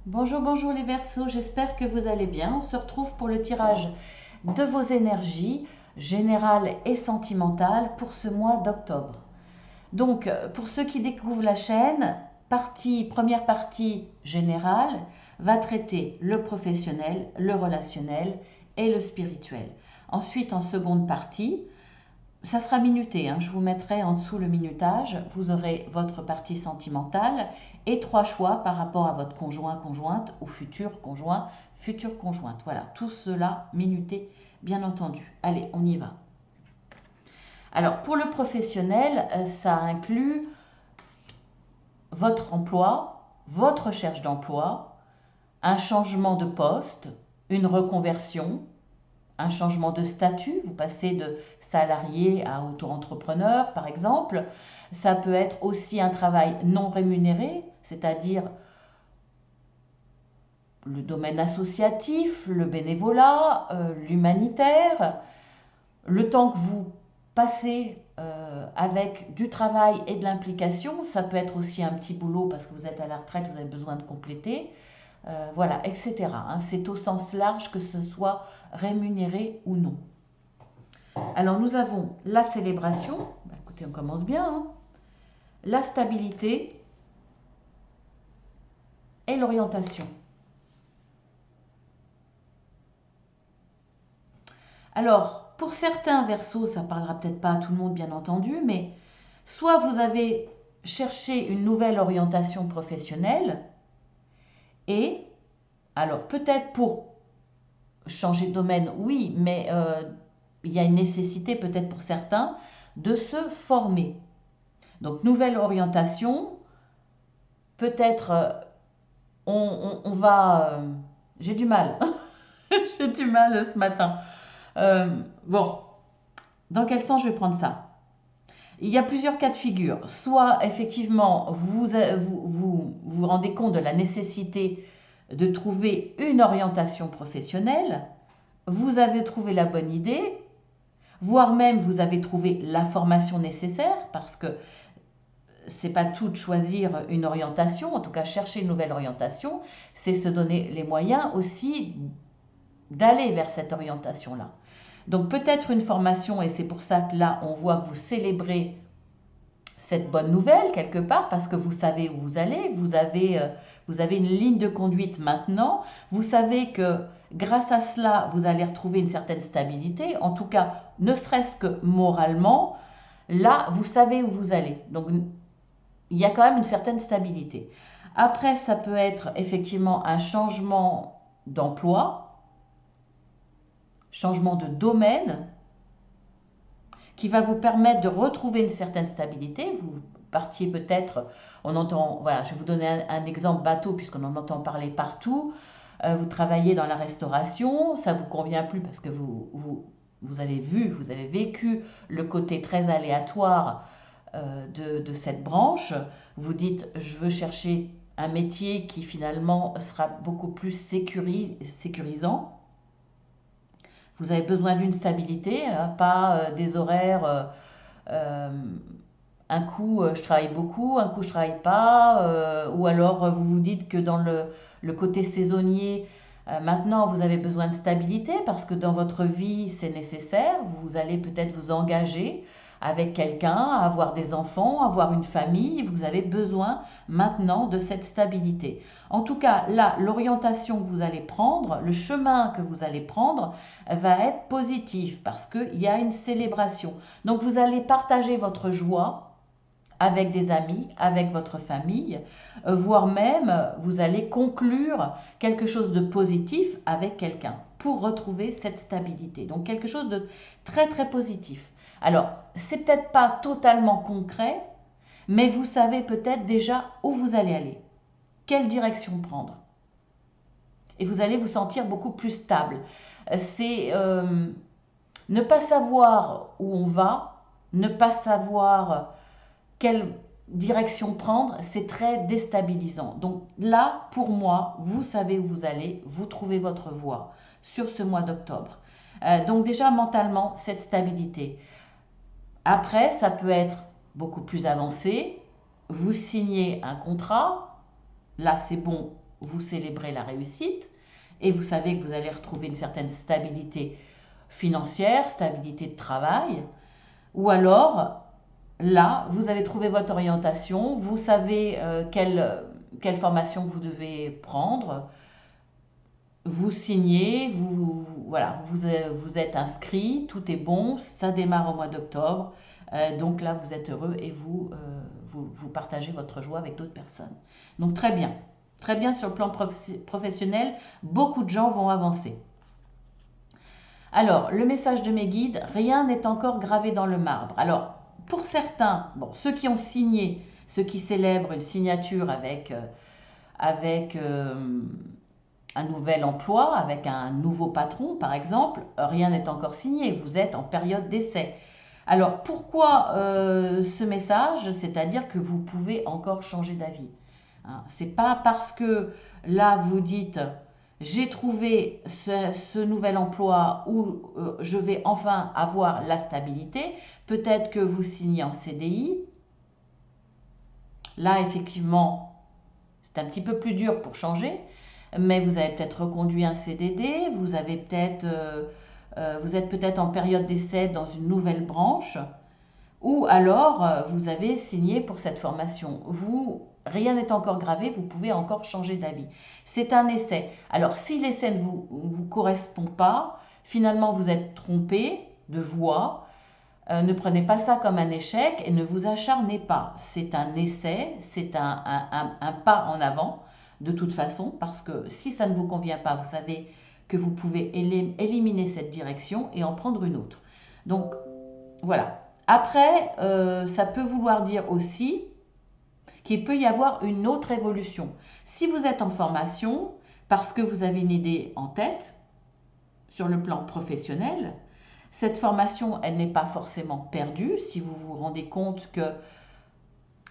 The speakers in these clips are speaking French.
Bonjour, bonjour les Verseaux, j'espère que vous allez bien. On se retrouve pour le tirage de vos énergies générales et sentimentales pour ce mois d'octobre. Donc, pour ceux qui découvrent la chaîne, première partie générale va traiter le professionnel, le relationnel et le spirituel. Ensuite, en seconde partie, ça sera minuté, hein. Je vous mettrai en dessous le minutage. Vous aurez votre partie sentimentale et 3 choix par rapport à votre conjoint, conjointe ou futur conjoint, future conjointe. Voilà, tout cela minuté, bien entendu. Allez, on y va. Alors, pour le professionnel, ça inclut votre emploi, votre recherche d'emploi, un changement de poste, une reconversion, un changement de statut, vous passez de salarié à auto-entrepreneur par exemple. Ça peut être aussi un travail non rémunéré, c'est-à-dire le domaine associatif, le bénévolat, l'humanitaire. Le temps que vous passez avec du travail et de l'implication, ça peut être aussi un petit boulot parce que vous êtes à la retraite, vous avez besoin de compléter. Voilà, etc. Hein. C'est au sens large que ce soit rémunéré ou non. Alors nous avons la célébration, bah, écoutez on commence bien, hein. La stabilité et l'orientation. Alors pour certains Verseaux, ça parlera peut-être pas à tout le monde bien entendu, mais soit vous avez cherché une nouvelle orientation professionnelle et alors peut-être pour changer de domaine, oui, mais il y a une nécessité peut-être pour certains de se former. Donc nouvelle orientation, peut-être on va... j'ai du mal, j'ai du mal ce matin. Bon, dans quel sens je vais prendre ça? Il y a plusieurs cas de figure. Soit effectivement vous rendez compte de la nécessité de trouver une orientation professionnelle, vous avez trouvé la bonne idée, voire même vous avez trouvé la formation nécessaire parce que c'est pas tout de choisir une orientation, en tout cas chercher une nouvelle orientation, c'est se donner les moyens aussi d'aller vers cette orientation-là. Donc peut-être une formation, et c'est pour ça que là on voit que vous célébrez cette bonne nouvelle quelque part, parce que vous savez où vous allez, vous avez une ligne de conduite maintenant, vous savez que grâce à cela, vous allez retrouver une certaine stabilité, en tout cas, ne serait-ce que moralement, là, vous savez où vous allez. Donc il y a quand même une certaine stabilité. Après, ça peut être effectivement un changement d'emploi, changement de domaine, qui va vous permettre de retrouver une certaine stabilité. Vous partiez peut-être, on entend, voilà, je vais vous donner un exemple bateau puisqu'on en entend parler partout. Vous travaillez dans la restauration, ça ne vous convient plus parce que vous avez vu, vous avez vécu le côté très aléatoire de cette branche. Vous dites, je veux chercher un métier qui finalement sera beaucoup plus sécurisant. Vous avez besoin d'une stabilité, pas des horaires. Euh, un coup, je travaille beaucoup, un coup, je travaille pas. Ou alors, vous vous dites que dans le côté saisonnier, maintenant, vous avez besoin de stabilité parce que dans votre vie, c'est nécessaire. Vous allez peut-être vous engager avec quelqu'un, avoir des enfants, avoir une famille. Vous avez besoin maintenant de cette stabilité. En tout cas, là, l'orientation que vous allez prendre, le chemin que vous allez prendre va être positif parce qu'il y a une célébration. Donc, vous allez partager votre joie avec des amis, avec votre famille, voire même vous allez conclure quelque chose de positif avec quelqu'un pour retrouver cette stabilité. Donc quelque chose de très très positif. Alors, c'est peut-être pas totalement concret, mais vous savez peut-être déjà où vous allez aller, quelle direction prendre. Et vous allez vous sentir beaucoup plus stable. C'est ne pas savoir où on va, ne pas savoir quelle direction prendre, c'est très déstabilisant. Donc là, pour moi, vous savez où vous allez, vous trouvez votre voie sur ce mois d'octobre. Donc déjà mentalement, cette stabilité. Après, ça peut être beaucoup plus avancé. Vous signez un contrat. Là, c'est bon. vous célébrez la réussite et vous savez que vous allez retrouver une certaine stabilité financière, stabilité de travail, ou alors là, vous avez trouvé votre orientation, vous savez quelle formation vous devez prendre, vous signez, voilà, vous êtes inscrit, tout est bon, ça démarre au mois d'octobre. Donc là, vous êtes heureux et vous partagez votre joie avec d'autres personnes. Donc très bien sur le plan professionnel, beaucoup de gens vont avancer. Alors, le message de mes guides, rien n'est encore gravé dans le marbre. Alors, pour certains, bon, ceux qui ont signé, ceux qui célèbrent une signature avec un nouvel emploi, avec un nouveau patron, par exemple, rien n'est encore signé, vous êtes en période d'essai. Alors, pourquoi ce message? C'est-à-dire que vous pouvez encore changer d'avis. Hein, c'est pas parce que là, vous dites j'ai trouvé ce nouvel emploi où je vais enfin avoir la stabilité. Peut-être que vous signez en CDI. Là, effectivement, c'est un petit peu plus dur pour changer, mais vous avez peut-être reconduit un CDD, vous êtes peut-être en période d'essai dans une nouvelle branche, ou alors vous avez signé pour cette formation. Rien n'est encore gravé, vous pouvez encore changer d'avis. C'est un essai. Alors si l'essai ne vous correspond pas, finalement vous êtes trompé de voie. Ne prenez pas ça comme un échec et ne vous acharnez pas. C'est un essai, c'est un pas en avant de toute façon, parce que si ça ne vous convient pas, vous savez que vous pouvez éliminer cette direction et en prendre une autre. Donc voilà. Après, ça peut vouloir dire aussi qu'il peut y avoir une autre évolution. Si vous êtes en formation, parce que vous avez une idée en tête, sur le plan professionnel, cette formation, elle n'est pas forcément perdue. Si vous vous rendez compte que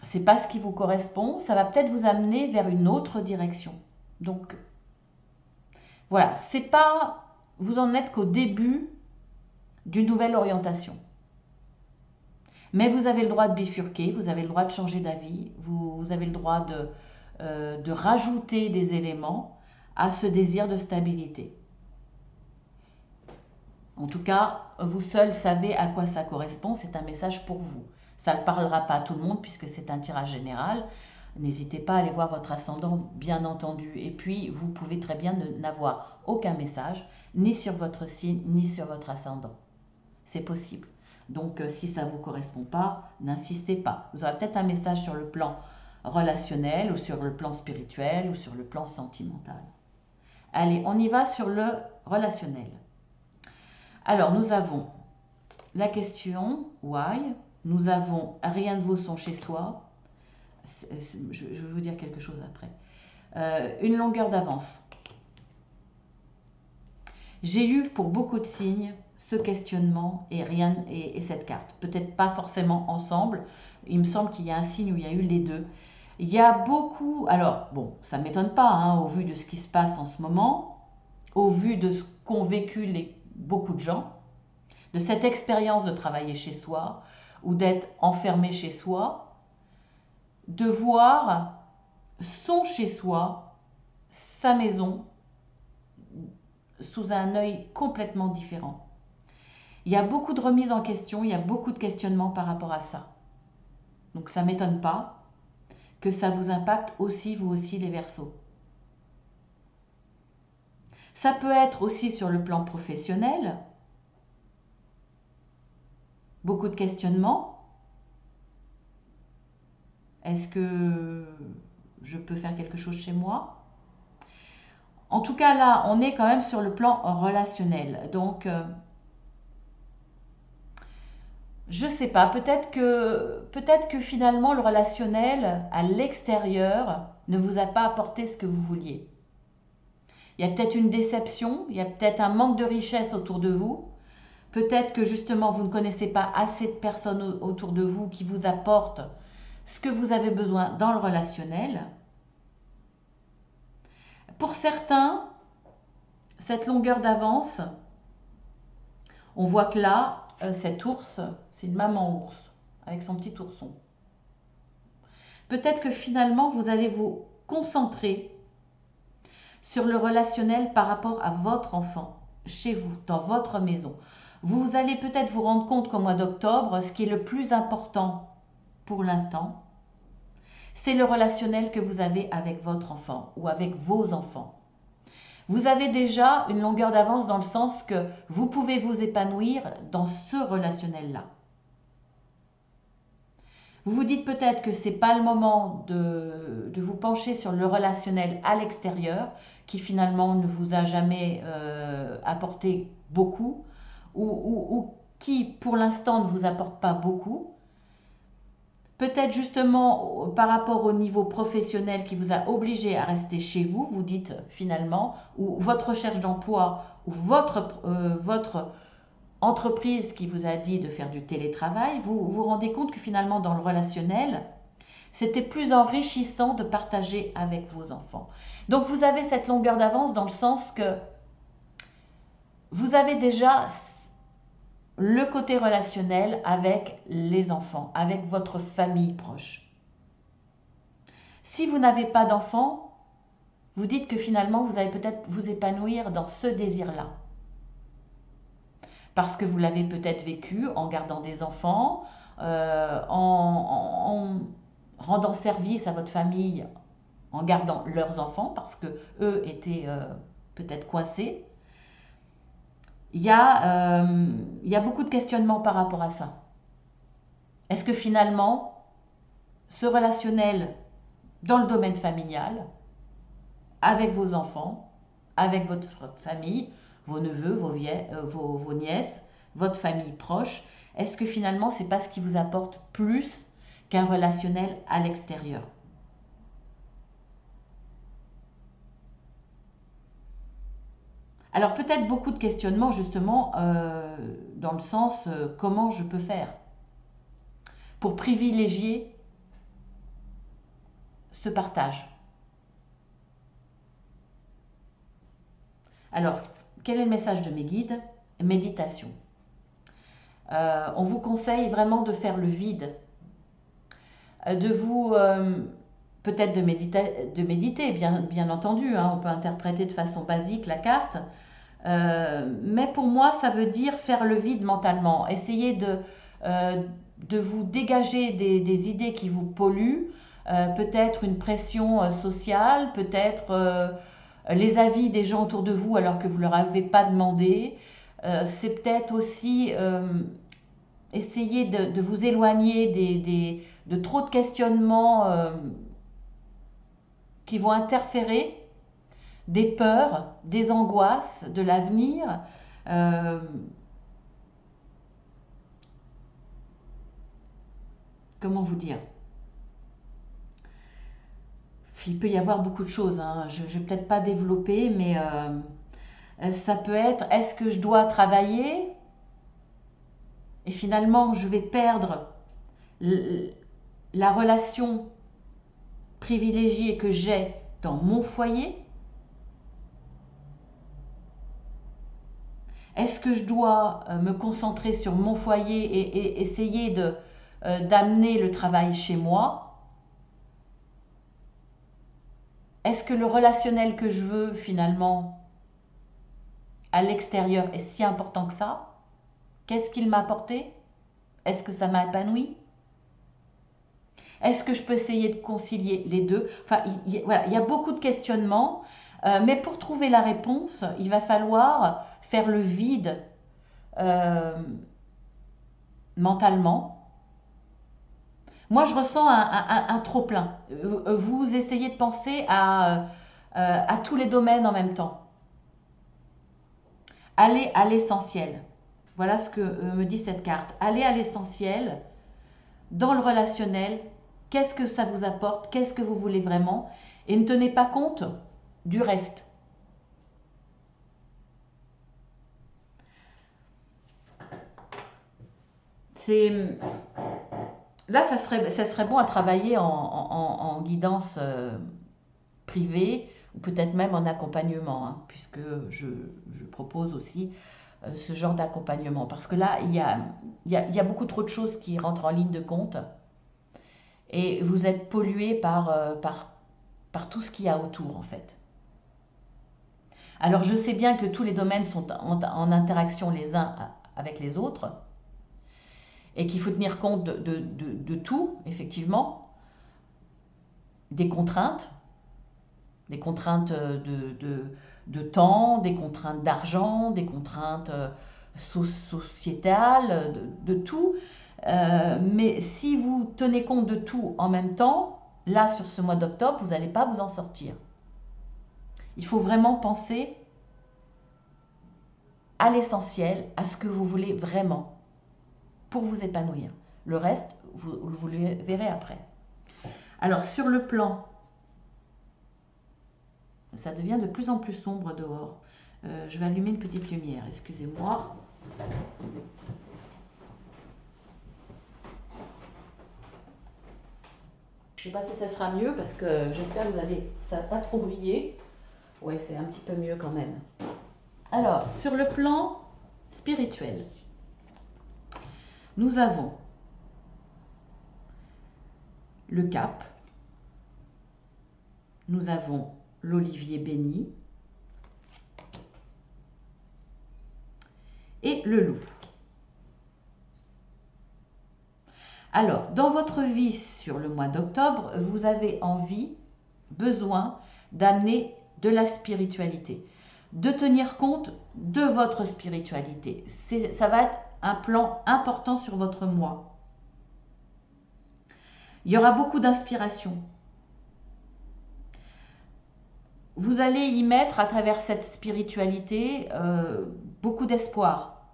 ce n'est pas ce qui vous correspond, ça va peut-être vous amener vers une autre direction. Donc, voilà, c'est pas, vous en êtes qu'au début d'une nouvelle orientation. Mais vous avez le droit de bifurquer, vous avez le droit de changer d'avis, vous avez le droit de rajouter des éléments à ce désir de stabilité. En tout cas, vous seul savez à quoi ça correspond, c'est un message pour vous. Ça ne parlera pas à tout le monde puisque c'est un tirage général. N'hésitez pas à aller voir votre ascendant, bien entendu. Et puis, vous pouvez très bien n'avoir aucun message, ni sur votre signe, ni sur votre ascendant. C'est possible. Donc, si ça ne vous correspond pas, n'insistez pas. Vous aurez peut-être un message sur le plan relationnel, ou sur le plan spirituel, ou sur le plan sentimental. Allez, on y va sur le relationnel. Alors, nous avons la question why, nous avons rien de vaut son chez soi, je vais vous dire quelque chose après, une longueur d'avance. J'ai eu pour beaucoup de signes ce questionnement et cette carte. Peut-être pas forcément ensemble, il me semble qu'il y a un signe où il y a eu les deux. Il y a beaucoup, alors bon, ça ne m'étonne pas hein, au vu de ce qui se passe en ce moment, au vu de ce qu'ont vécu beaucoup de gens, de cette expérience de travailler chez soi ou d'être enfermé chez soi, de voir son chez soi, sa maison, sous un œil complètement différent. Il y a beaucoup de remises en question, il y a beaucoup de questionnements par rapport à ça. Donc ça ne m'étonne pas que ça vous impacte aussi, vous aussi, les Verseaux. Ça peut être aussi sur le plan professionnel, beaucoup de questionnements. Est-ce que je peux faire quelque chose chez moi? En tout cas, là, on est quand même sur le plan relationnel. Donc, je ne sais pas, peut-être que finalement, le relationnel à l'extérieur ne vous a pas apporté ce que vous vouliez. Il y a peut-être une déception, il y a peut-être un manque de richesse autour de vous. Peut-être que justement, vous ne connaissez pas assez de personnes autour de vous qui vous apportent ce que vous avez besoin dans le relationnel. Pour certains, cette longueur d'avance, on voit que là, cet ours, c'est une maman ours avec son petit ourson. Peut-être que finalement, vous allez vous concentrer sur le relationnel par rapport à votre enfant, chez vous, dans votre maison. Vous allez peut-être vous rendre compte qu'au mois d'octobre, ce qui est le plus important pour l'instant, c'est le relationnel que vous avez avec votre enfant ou avec vos enfants. Vous avez déjà une longueur d'avance dans le sens que vous pouvez vous épanouir dans ce relationnel-là. Vous vous dites peut-être que ce n'est pas le moment de vous pencher sur le relationnel à l'extérieur, qui finalement ne vous a jamais apporté beaucoup, ou qui pour l'instant ne vous apporte pas beaucoup. Peut-être justement par rapport au niveau professionnel qui vous a obligé à rester chez vous, vous dites finalement, ou votre recherche d'emploi, ou votre entreprise qui vous a dit de faire du télétravail, vous vous rendez compte que finalement dans le relationnel, c'était plus enrichissant de partager avec vos enfants. Donc vous avez cette longueur d'avance dans le sens que vous avez déjà le côté relationnel avec les enfants, avec votre famille proche. Si vous n'avez pas d'enfants, vous dites que finalement vous allez peut-être vous épanouir dans ce désir-là. Parce que vous l'avez peut-être vécu en gardant des enfants, en rendant service à votre famille, en gardant leurs enfants, parce que eux étaient peut-être coincés. Il y a beaucoup de questionnements par rapport à ça. Est-ce que finalement, ce relationnel dans le domaine familial, avec vos enfants, avec votre famille, vos neveux, vos nièces, votre famille proche, est-ce que finalement, ce n'est pas ce qui vous apporte plus qu'un relationnel à l'extérieur? Alors peut-être beaucoup de questionnements justement dans le sens comment je peux faire pour privilégier ce partage. Alors, quel est le message de mes guides? Méditation. On vous conseille vraiment de faire le vide, de vous peut-être de méditer, bien entendu, hein, on peut interpréter de façon basique la carte, mais pour moi ça veut dire faire le vide mentalement, essayer de vous dégager des idées qui vous polluent, peut-être une pression sociale, peut-être les avis des gens autour de vous alors que vous ne leur avez pas demandé. C'est peut-être aussi essayer de vous éloigner de trop de questionnements qui vont interférer, des peurs, des angoisses de l'avenir. Comment vous dire? Il peut y avoir beaucoup de choses, hein. Je ne vais peut-être pas développer, mais ça peut être, est-ce que je dois travailler et finalement je vais perdre la relation privilégiée que j'ai dans mon foyer? Est-ce que je dois me concentrer sur mon foyer et essayer d'amener le travail chez moi? Est-ce que le relationnel que je veux finalement à l'extérieur est si important que ça? Qu'est-ce qu'il m'a apporté? Est-ce que ça m'a épanoui? Est-ce que je peux essayer de concilier les deux? Enfin, voilà, il y a beaucoup de questionnements, mais pour trouver la réponse, il va falloir faire le vide mentalement. Moi, je ressens un trop-plein. Vous essayez de penser à tous les domaines en même temps. Allez à l'essentiel. Voilà ce que me dit cette carte. Allez à l'essentiel, dans le relationnel. Qu'est-ce que ça vous apporte? Qu'est-ce que vous voulez vraiment? Et ne tenez pas compte du reste. Là, ça serait bon à travailler en guidance privée ou peut-être même en accompagnement, hein, puisque je propose aussi ce genre d'accompagnement. Parce que là, il y a beaucoup trop de choses qui rentrent en ligne de compte et vous êtes pollué par tout ce qu'il y a autour, en fait. Alors je sais bien que tous les domaines sont en interaction les uns avec les autres et qu'il faut tenir compte de tout, effectivement, des contraintes de temps, des contraintes d'argent, des contraintes sociétales, de tout. Mais si vous tenez compte de tout en même temps, là, sur ce mois d'octobre, vous n'allez pas vous en sortir. Il faut vraiment penser à l'essentiel, à ce que vous voulez vraiment pour vous épanouir. Le reste, vous le verrez après. Alors, sur le plan, ça devient de plus en plus sombre dehors. Je vais allumer une petite lumière, excusez-moi. Je ne sais pas si ça sera mieux parce que j'espère que ça va pas trop briller. Ouais, c'est un petit peu mieux quand même. Alors, sur le plan spirituel, nous avons le cap, nous avons l'olivier béni et le loup. Alors, dans votre vie sur le mois d'octobre, vous avez envie, besoin d'amener de la spiritualité, de tenir compte de votre spiritualité. Ça va être un plan important sur votre mois. Il y aura beaucoup d'inspiration. Vous allez y mettre à travers cette spiritualité beaucoup d'espoir.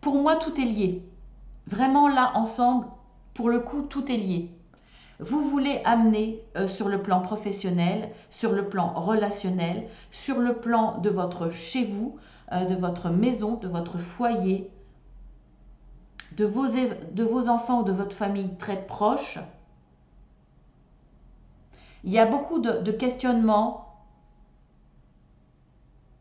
Pour moi, tout est lié. Vraiment là, ensemble, pour le coup, tout est lié. Vous voulez amener sur le plan professionnel, sur le plan relationnel, sur le plan de votre chez vous, de votre maison, de votre foyer, de vos enfants ou de votre famille très proche. Il y a beaucoup de questionnements.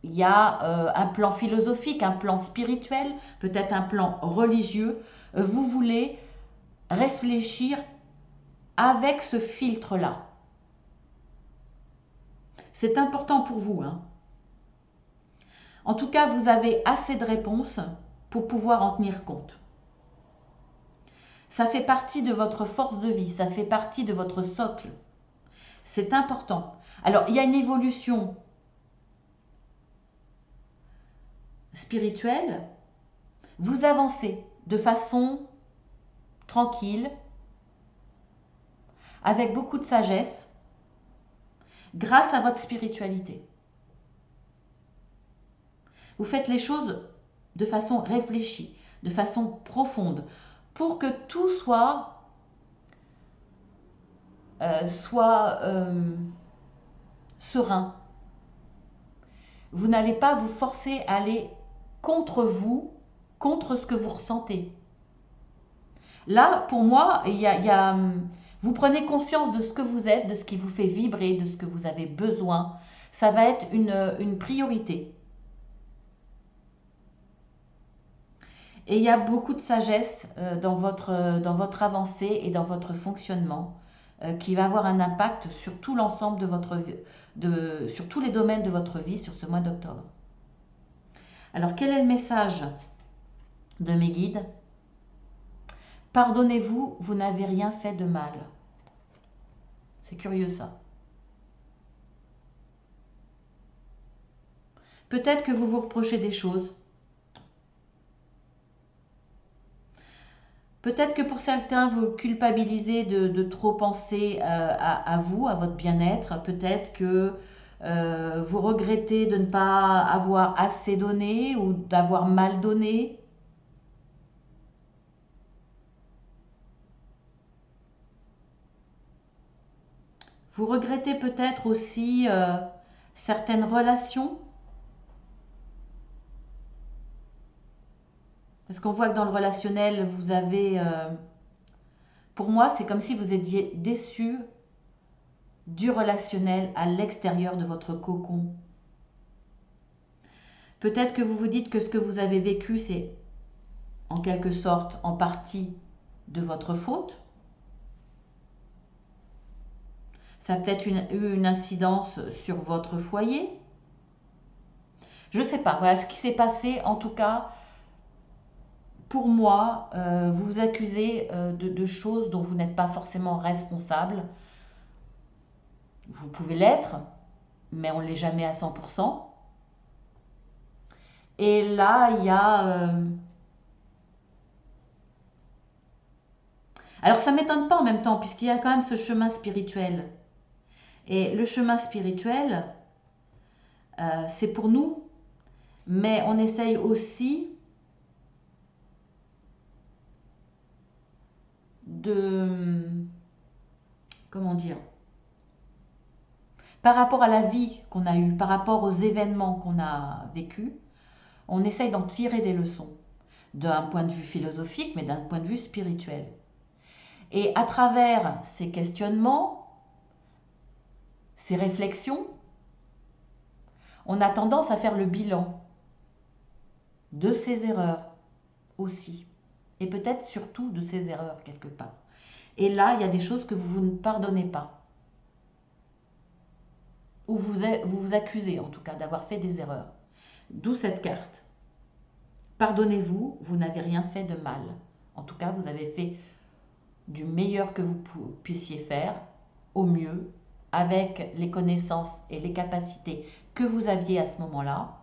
Il y a un plan philosophique, un plan spirituel, peut-être un plan religieux. Vous voulez réfléchir avec ce filtre-là. C'est important pour vous, hein. En tout cas, vous avez assez de réponses pour pouvoir en tenir compte. Ça fait partie de votre force de vie, ça fait partie de votre socle. C'est important. Alors, il y a une évolution spirituelle. Vous avancez de façon tranquille, avec beaucoup de sagesse, grâce à votre spiritualité. Vous faites les choses de façon réfléchie, de façon profonde, pour que tout soit serein. Vous n'allez pas vous forcer à aller contre vous, contre ce que vous ressentez. Là, pour moi, vous prenez conscience de ce que vous êtes, de ce qui vous fait vibrer, de ce que vous avez besoin. Ça va être une priorité. Et il y a beaucoup de sagesse dans votre avancée et dans votre fonctionnement qui va avoir un impact sur tout l'ensemble sur tous les domaines de votre vie sur ce mois d'octobre. Alors, quel est le message de mes guides? Pardonnez-vous, vous n'avez rien fait de mal. C'est curieux ça. Peut-être que vous vous reprochez des choses. Peut-être que pour certains, vous culpabilisez de trop penser à vous, à votre bien-être. Peut-être que vous regrettez de ne pas avoir assez donné ou d'avoir mal donné. Vous regrettez peut-être aussi certaines relations. Parce qu'on voit que dans le relationnel, vous avez... pour moi, c'est comme si vous étiez déçu du relationnel à l'extérieur de votre cocon. Peut-être que vous vous dites que ce que vous avez vécu, c'est en quelque sorte, en partie, de votre faute. Ça a peut-être eu une incidence sur votre foyer. Je sais pas, voilà ce qui s'est passé. En tout cas, pour moi, vous vous accusez de choses dont vous n'êtes pas forcément responsable. Vous pouvez l'être, mais on ne l'est jamais à 100%. Et là, il y a... alors ça ne m'étonne pas en même temps, puisqu'il y a quand même ce chemin spirituel. Et le chemin spirituel, c'est pour nous, mais on essaye aussi de... Comment dire? Par rapport à la vie qu'on a eue, par rapport aux événements qu'on a vécus, on essaye d'en tirer des leçons, d'un point de vue philosophique, mais d'un point de vue spirituel. Et à travers ces questionnements, ces réflexions, on a tendance à faire le bilan de ces erreurs aussi. Et peut-être surtout de ces erreurs quelque part. Et là, il y a des choses que vous ne pardonnez pas. Ou vous vous accusez en tout cas d'avoir fait des erreurs. D'où cette carte. Pardonnez-vous, vous n'avez rien fait de mal. En tout cas, vous avez fait du meilleur que vous puissiez faire, au mieux, avec les connaissances et les capacités que vous aviez à ce moment-là.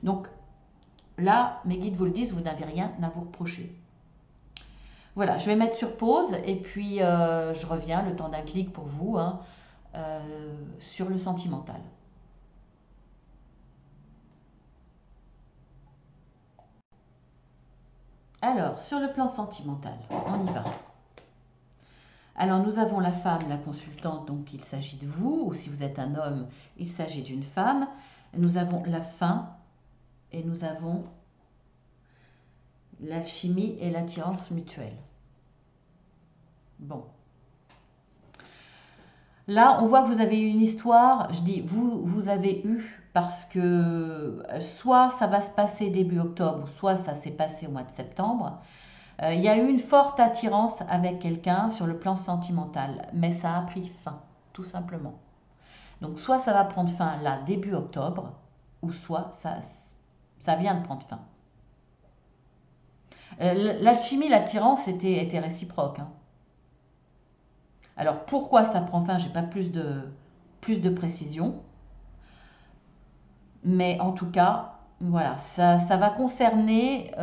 Donc là, mes guides vous le disent, vous n'avez rien à vous reprocher. Voilà, je vais mettre sur pause et puis je reviens le temps d'un clic pour vous hein, sur le sentimental. Alors, sur le plan sentimental, on y va. Alors, nous avons la femme, la consultante, donc il s'agit de vous, ou si vous êtes un homme, il s'agit d'une femme. Nous avons la fin et nous avons l'alchimie et l'attirance mutuelle. Bon. Là, on voit que vous avez eu une histoire, je dis vous avez eu, parce que soit ça va se passer début octobre, soit ça s'est passé au mois de septembre. Il y a eu une forte attirance avec quelqu'un sur le plan sentimental, mais ça a pris fin, tout simplement. Donc soit ça va prendre fin là, début octobre, ou soit ça vient de prendre fin. L'alchimie, l'attirance était réciproque. Hein. Alors pourquoi ça prend fin, je n'ai pas plus de précision. Mais en tout cas, voilà, ça va concerner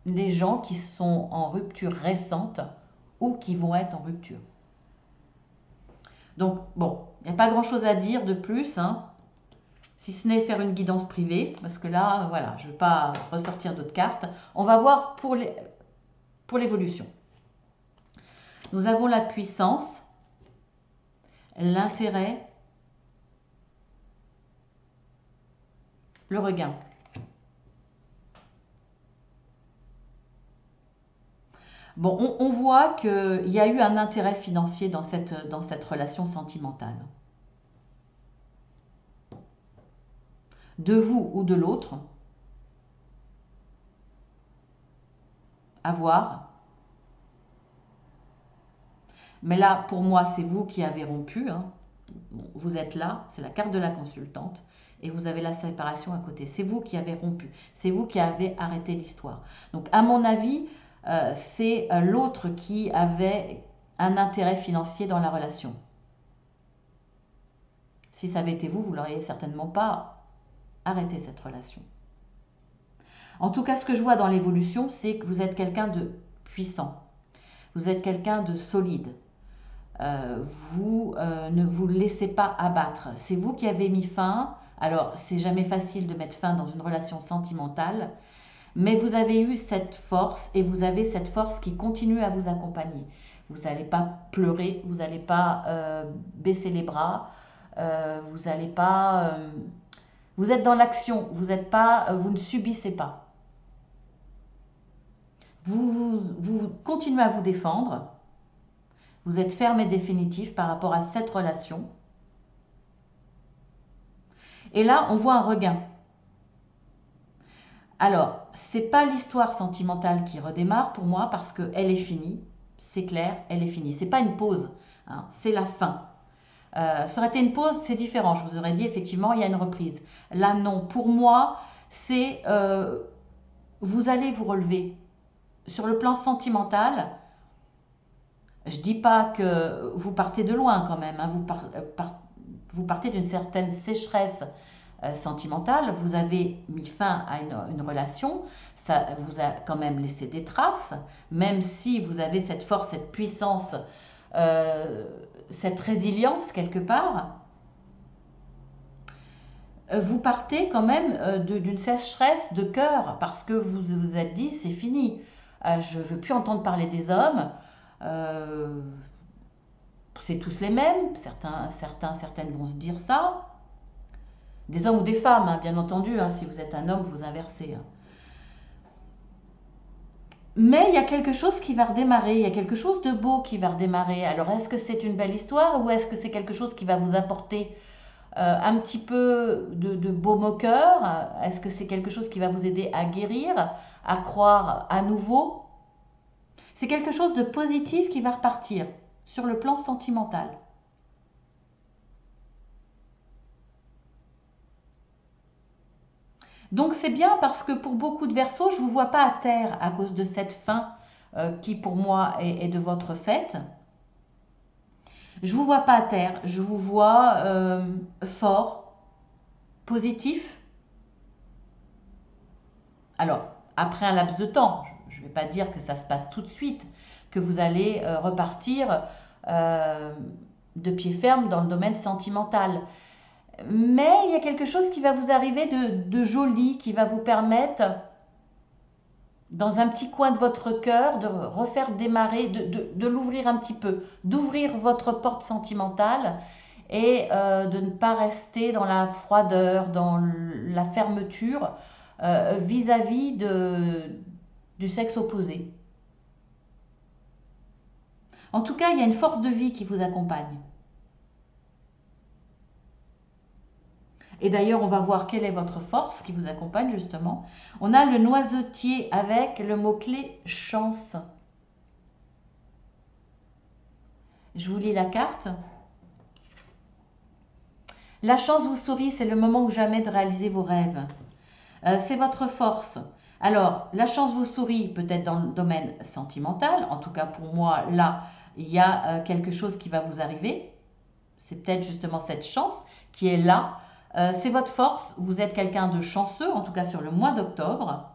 les gens qui sont en rupture récente ou qui vont être en rupture. Donc, bon, il n'y a pas grand-chose à dire de plus, hein, si ce n'est faire une guidance privée, parce que là, voilà, je ne vais pas ressortir d'autres cartes. On va voir pour l'évolution. Nous avons la puissance, l'intérêt, le regain. Bon, on voit qu'il y a eu un intérêt financier dans cette relation sentimentale. De vous ou de l'autre, à voir. Mais là, pour moi, c'est vous qui avez rompu. Hein. Bon, vous êtes là, c'est la carte de la consultante. Et vous avez la séparation à côté. C'est vous qui avez rompu. C'est vous qui avez arrêté l'histoire. Donc, à mon avis, c'est l'autre qui avait un intérêt financier dans la relation. Si ça avait été vous, vous n'auriez certainement pas arrêté cette relation. En tout cas, ce que je vois dans l'évolution, c'est que vous êtes quelqu'un de puissant. Vous êtes quelqu'un de solide. Vous ne vous laissez pas abattre. C'est vous qui avez mis fin. Alors, c'est jamais facile de mettre fin dans une relation sentimentale, mais vous avez eu cette force et vous avez cette force qui continue à vous accompagner. Vous n'allez pas pleurer, vous n'allez pas baisser les bras, vous n'allez pas... vous êtes dans l'action, vous ne subissez pas. Vous continuez à vous défendre. Vous êtes ferme et définitif par rapport à cette relation. Et là, on voit un regain. Alors, ce n'est pas l'histoire sentimentale qui redémarre pour moi parce qu'elle est finie. C'est clair, elle est finie. Ce n'est pas une pause, hein, c'est la fin. Ça aurait été une pause, c'est différent. Je vous aurais dit effectivement, il y a une reprise. Là, non. Pour moi, c'est vous allez vous relever. Sur le plan sentimental, je dis pas que vous partez de loin quand même, hein. Vous partez d'une certaine sécheresse sentimentale. Vous avez mis fin à une relation. Ça vous a quand même laissé des traces, même si vous avez cette force, cette puissance, euh, cette résilience quelque part. Vous partez quand même d'une sécheresse de cœur parce que vous vous êtes dit c'est fini. Je ne veux plus entendre parler des hommes. Euh, c'est tous les mêmes. Certaines vont se dire ça. Des hommes ou des femmes, hein, bien entendu. Hein, si vous êtes un homme, vous inversez. Hein. Mais il y a quelque chose qui va redémarrer. Il y a quelque chose de beau qui va redémarrer. Alors, est-ce que c'est une belle histoire ou est-ce que c'est quelque chose qui va vous apporter un petit peu de baume au cœur? Est-ce que c'est quelque chose qui va vous aider à guérir, à croire à nouveau? C'est quelque chose de positif qui va repartir sur le plan sentimental. Donc c'est bien parce que pour beaucoup de Verseaux, je ne vous vois pas à terre à cause de cette fin qui pour moi est de votre fait. Je ne vous vois pas à terre, je vous vois fort, positif. Alors, après un laps de temps, je ne vais pas dire que ça se passe tout de suite, que vous allez repartir euh, de pied ferme dans le domaine sentimental. Mais il y a quelque chose qui va vous arriver de joli, qui va vous permettre, dans un petit coin de votre cœur, de refaire démarrer, de l'ouvrir un petit peu, d'ouvrir votre porte sentimentale et de ne pas rester dans la froideur, dans la fermeture vis-à-vis du sexe opposé. En tout cas, il y a une force de vie qui vous accompagne. Et d'ailleurs, on va voir quelle est votre force qui vous accompagne justement. On a le noisetier avec le mot-clé chance. Je vous lis la carte. La chance vous sourit, c'est le moment ou jamais de réaliser vos rêves. C'est votre force. Alors, la chance vous sourit peut-être dans le domaine sentimental. En tout cas, pour moi, là, il y a quelque chose qui va vous arriver. C'est peut-être justement cette chance qui est là. C'est votre force. Vous êtes quelqu'un de chanceux, en tout cas sur le mois d'octobre.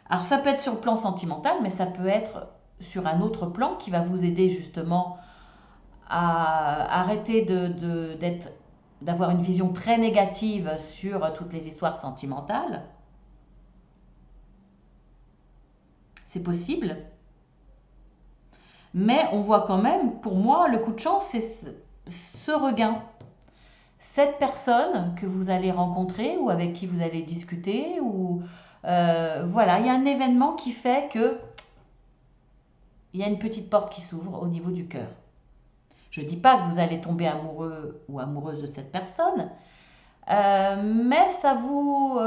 Alors, ça peut être sur le plan sentimental, mais ça peut être sur un autre plan qui va vous aider justement à arrêter d'avoir une vision très négative sur toutes les histoires sentimentales. C'est possible. Mais on voit quand même, pour moi, le coup de chance, c'est ce regain. Cette personne que vous allez rencontrer ou avec qui vous allez discuter, ou voilà, il y a un événement qui fait que il y a une petite porte qui s'ouvre au niveau du cœur. Je ne dis pas que vous allez tomber amoureux ou amoureuse de cette personne, mais ça vous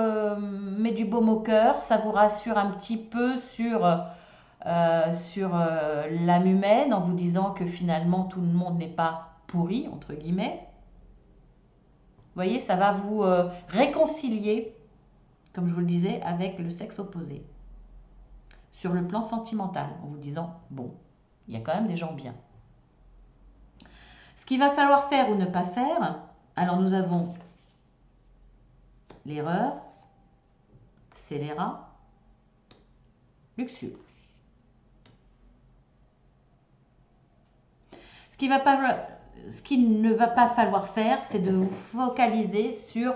met du baume au cœur, ça vous rassure un petit peu sur l'âme humaine en vous disant que finalement tout le monde n'est pas pourri, entre guillemets. Vous voyez, ça va vous réconcilier, comme je vous le disais, avec le sexe opposé. Sur le plan sentimental, en vous disant, bon, il y a quand même des gens bien. Ce qu'il va falloir faire ou ne pas faire, alors nous avons l'erreur, scélérat, luxure. Ce qui ne va pas falloir faire, c'est de vous focaliser sur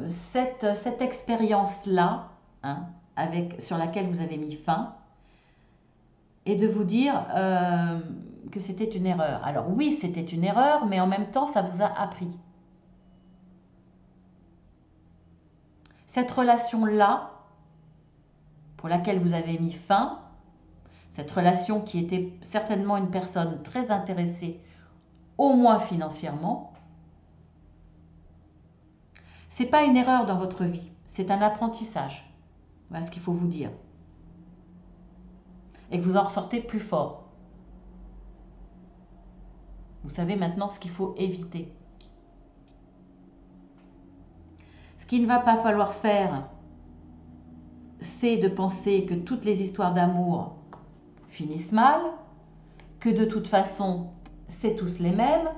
cette expérience-là, hein, sur laquelle vous avez mis fin, et de vous dire que c'était une erreur. Alors oui, c'était une erreur, mais en même temps, ça vous a appris. Cette relation-là, pour laquelle vous avez mis fin, cette relation qui était certainement une personne très intéressée, au moins financièrement, c'est pas une erreur dans votre vie, c'est un apprentissage. Voilà ce qu'il faut vous dire. Et que vous en ressortez plus fort. Vous savez maintenant ce qu'il faut éviter. Ce qu'il ne va pas falloir faire, c'est de penser que toutes les histoires d'amour finissent mal, que de toute façon, c'est tous les mêmes,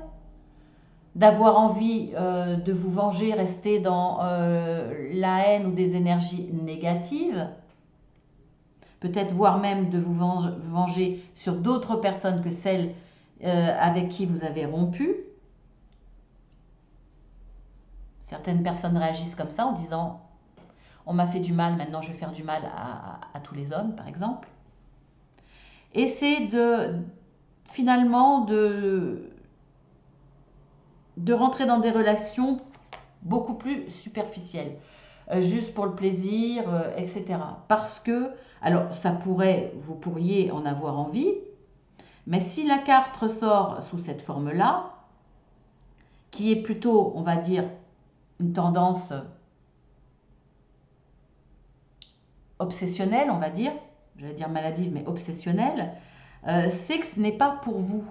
d'avoir envie de vous venger, rester dans la haine ou des énergies négatives, peut-être voire même de vous venger sur d'autres personnes que celles avec qui vous avez rompu. Certaines personnes réagissent comme ça en disant « on m'a fait du mal, maintenant je vais faire du mal à tous les hommes » par exemple. Et c'est finalement de rentrer dans des relations beaucoup plus superficielles, juste pour le plaisir, etc. Parce que, alors vous pourriez en avoir envie, mais si la carte ressort sous cette forme-là, qui est plutôt, on va dire, une tendance obsessionnelle, on va dire, j'allais dire maladive, mais obsessionnelle, c'est que ce n'est pas pour vous.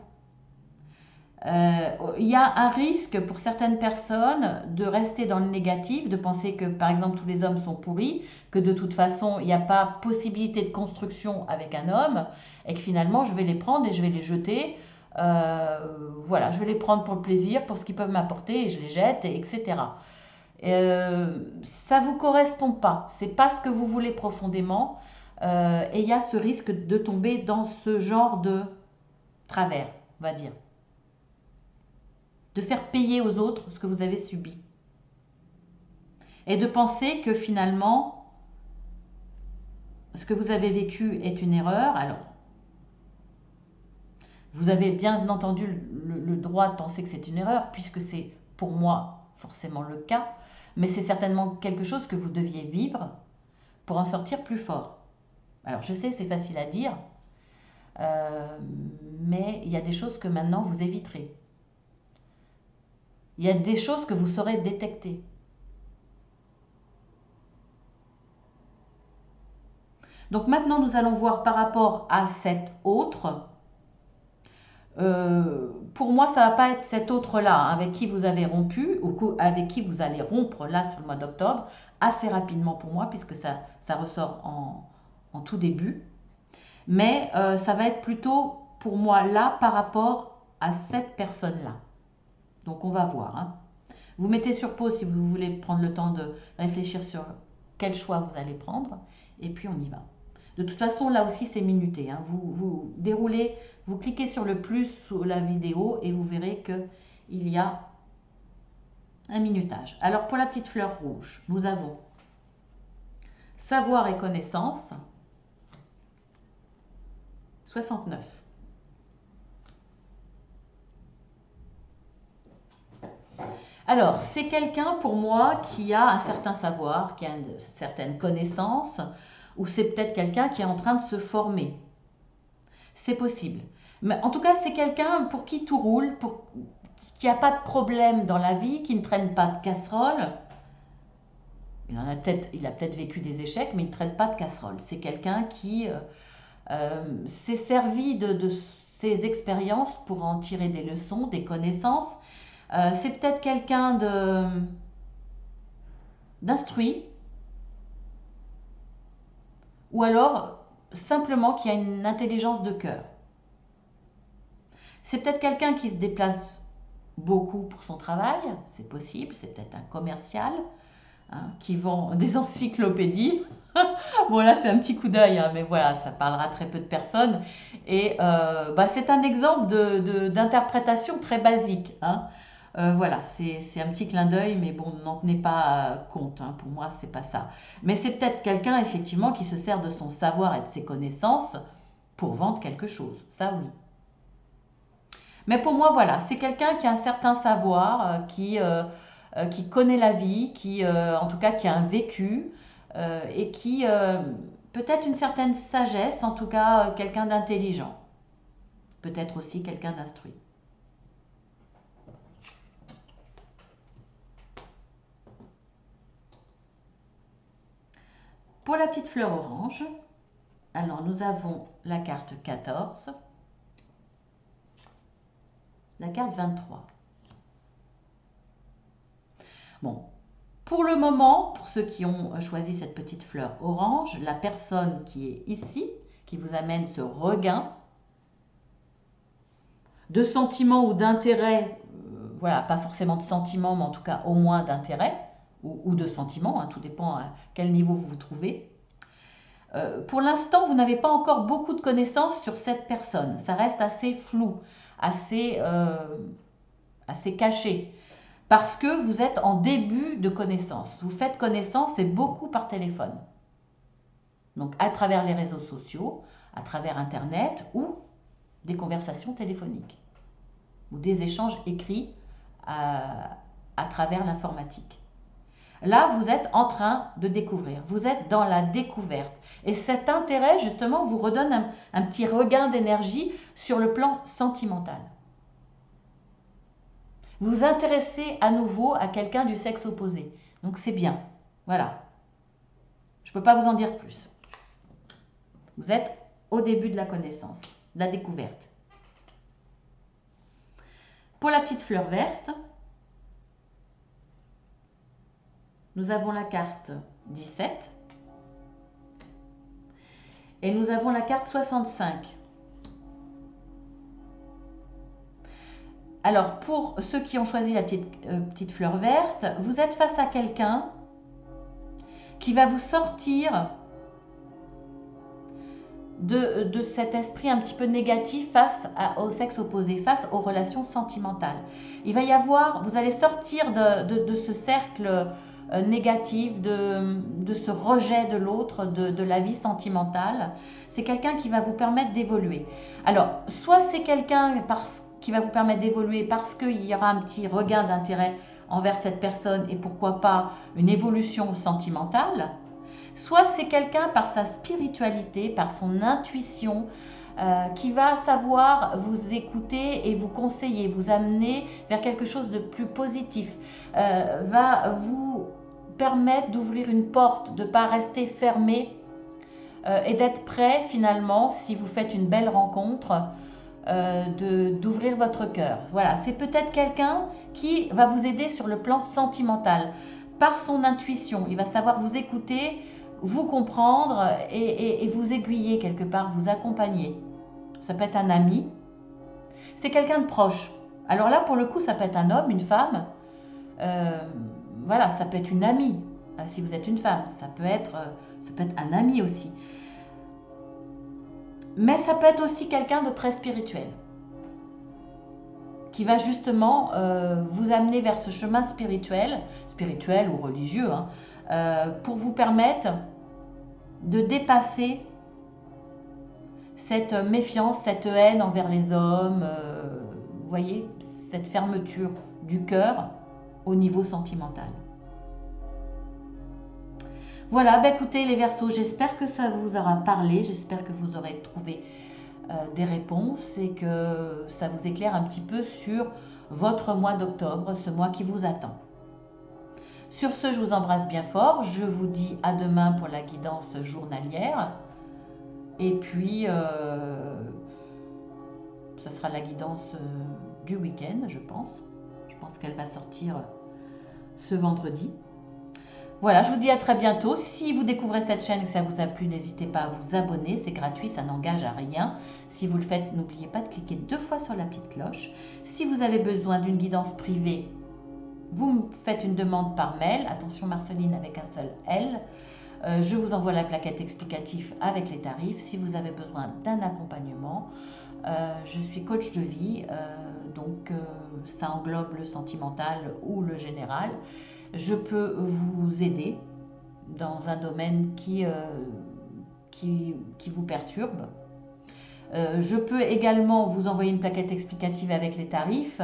Il y a un risque pour certaines personnes de rester dans le négatif, de penser que par exemple tous les hommes sont pourris, que de toute façon il n'y a pas possibilité de construction avec un homme et que finalement je vais les prendre et je vais les jeter. Voilà, je vais les prendre pour le plaisir, pour ce qu'ils peuvent m'apporter et je les jette, etc. Ça ne vous correspond pas, c'est pas ce que vous voulez profondément et il y a ce risque de tomber dans ce genre de travers, on va dire. De faire payer aux autres ce que vous avez subi. Et de penser que finalement, ce que vous avez vécu est une erreur. Alors, vous avez bien entendu le droit de penser que c'est une erreur, puisque c'est pour moi forcément le cas, mais c'est certainement quelque chose que vous deviez vivre pour en sortir plus fort. Alors, je sais, c'est facile à dire, mais il y a des choses que maintenant vous éviterez. Il y a des choses que vous saurez détecter. Donc maintenant, nous allons voir par rapport à cet autre. Pour moi, ça ne va pas être cet autre-là avec qui vous avez rompu ou avec qui vous allez rompre là sur le mois d'octobre, assez rapidement pour moi, puisque ça ressort en tout début. Mais ça va être plutôt pour moi là par rapport à cette personne-là. Donc on va voir. Hein. Vous mettez sur pause si vous voulez prendre le temps de réfléchir sur quel choix vous allez prendre. Et puis on y va. De toute façon, là aussi, c'est minuté. Hein. Vous déroulez, vous cliquez sur le plus sous la vidéo et vous verrez qu'il y a un minutage. Alors, pour la petite fleur rouge, nous avons savoir et connaissance, 69. Alors, c'est quelqu'un pour moi qui a un certain savoir, qui a une certaine connaissance, ou c'est peut-être quelqu'un qui est en train de se former. C'est possible. Mais en tout cas, c'est quelqu'un pour qui tout roule, qui n'a pas de problème dans la vie, qui ne traîne pas de casserole. Il a peut-être vécu des échecs, mais il ne traîne pas de casserole. C'est quelqu'un qui s'est servi de ses expériences pour en tirer des leçons, des connaissances. C'est peut-être quelqu'un d'instruit, ou alors simplement qui a une intelligence de cœur. C'est peut-être quelqu'un qui se déplace beaucoup pour son travail, c'est possible, c'est peut-être un commercial hein, qui vend des encyclopédies. Bon là c'est un petit coup d'œil, hein, mais voilà, ça parlera très peu de personnes. Et c'est un exemple d'interprétation très basique. Hein. Voilà, c'est un petit clin d'œil, mais bon, n'en tenez pas compte. Hein, pour moi, c'est pas ça. Mais c'est peut-être quelqu'un, effectivement, qui se sert de son savoir et de ses connaissances pour vendre quelque chose. Ça, oui. Mais pour moi, voilà, c'est quelqu'un qui a un certain savoir, qui connaît la vie, en tout cas, qui a un vécu et qui peut-être une certaine sagesse, en tout cas, quelqu'un d'intelligent. Peut-être aussi quelqu'un d'instruit. Pour la petite fleur orange, alors nous avons la carte 14, La carte 23. Bon, pour le moment, pour ceux qui ont choisi cette petite fleur orange, la personne qui est ici, qui vous amène ce regain de sentiment ou d'intérêt, voilà, pas forcément de sentiment, mais en tout cas au moins d'intérêt, ou de sentiment, hein, tout dépend à quel niveau vous vous trouvez. Pour l'instant, vous n'avez pas encore beaucoup de connaissances sur cette personne. Ça reste assez flou, assez caché, parce que vous êtes en début de connaissance. Vous faites connaissance et beaucoup par téléphone. Donc à travers les réseaux sociaux, à travers Internet ou des conversations téléphoniques ou des échanges écrits à travers l'informatique. Là, vous êtes en train de découvrir, vous êtes dans la découverte. Et cet intérêt, justement, vous redonne un petit regain d'énergie sur le plan sentimental. Vous vous intéressez à nouveau à quelqu'un du sexe opposé. Donc c'est bien. Voilà. Je ne peux pas vous en dire plus. Vous êtes au début de la connaissance, de la découverte. Pour la petite fleur verte, nous avons la carte 17 et nous avons la carte 65. Alors, pour ceux qui ont choisi la petite fleur verte, vous êtes face à quelqu'un qui va vous sortir de cet esprit un petit peu négatif face au sexe opposé, face aux relations sentimentales. Il va y avoir, vous allez sortir de ce cercle négatif, de ce rejet de l'autre, de la vie sentimentale. C'est quelqu'un qui va vous permettre d'évoluer. Alors, soit c'est quelqu'un qui va vous permettre d'évoluer parce qu'il y aura un petit regain d'intérêt envers cette personne et pourquoi pas une évolution sentimentale, soit c'est quelqu'un par sa spiritualité, par son intuition, qui va savoir vous écouter et vous conseiller, vous amener vers quelque chose de plus positif, va vous permettre d'ouvrir une porte, de ne pas rester fermé et d'être prêt finalement, si vous faites une belle rencontre, d'ouvrir votre cœur. Voilà, c'est peut-être quelqu'un qui va vous aider sur le plan sentimental, par son intuition. Il va savoir vous écouter, vous comprendre et vous aiguiller quelque part, vous accompagner. Ça peut être un ami, c'est quelqu'un de proche. Alors là, pour le coup, ça peut être un homme, une femme, voilà, ça peut être une amie, si vous êtes une femme, ça peut être un ami aussi. Mais ça peut être aussi quelqu'un de très spirituel, qui va justement vous amener vers ce chemin spirituel ou religieux, hein, pour vous permettre de dépasser cette méfiance, cette haine envers les hommes, vous voyez, cette fermeture du cœur au niveau sentimental. Voilà, bah écoutez les Verseaux, j'espère que ça vous aura parlé, j'espère que vous aurez trouvé des réponses et que ça vous éclaire un petit peu sur votre mois d'octobre, ce mois qui vous attend. Sur ce, je vous embrasse bien fort, je vous dis à demain pour la guidance journalière et puis ça sera la guidance du week-end, je pense qu'elle va sortir ce vendredi. Voilà, je vous dis à très bientôt. Si vous découvrez cette chaîne et que ça vous a plu, n'hésitez pas à vous abonner. C'est gratuit, ça n'engage à rien. Si vous le faites, n'oubliez pas de cliquer 2 fois sur la petite cloche. Si vous avez besoin d'une guidance privée, vous me faites une demande par mail. Attention Marceline avec un seul L. Je vous envoie la plaquette explicative avec les tarifs. Si vous avez besoin d'un accompagnement, je suis coach de vie. Donc ça englobe le sentimental ou le général. Je peux vous aider dans un domaine qui vous perturbe. Je peux également vous envoyer une plaquette explicative avec les tarifs,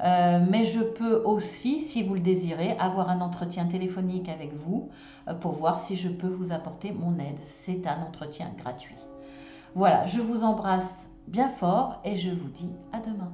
mais je peux aussi, si vous le désirez, avoir un entretien téléphonique avec vous pour voir si je peux vous apporter mon aide. C'est un entretien gratuit. Voilà, je vous embrasse bien fort et je vous dis à demain.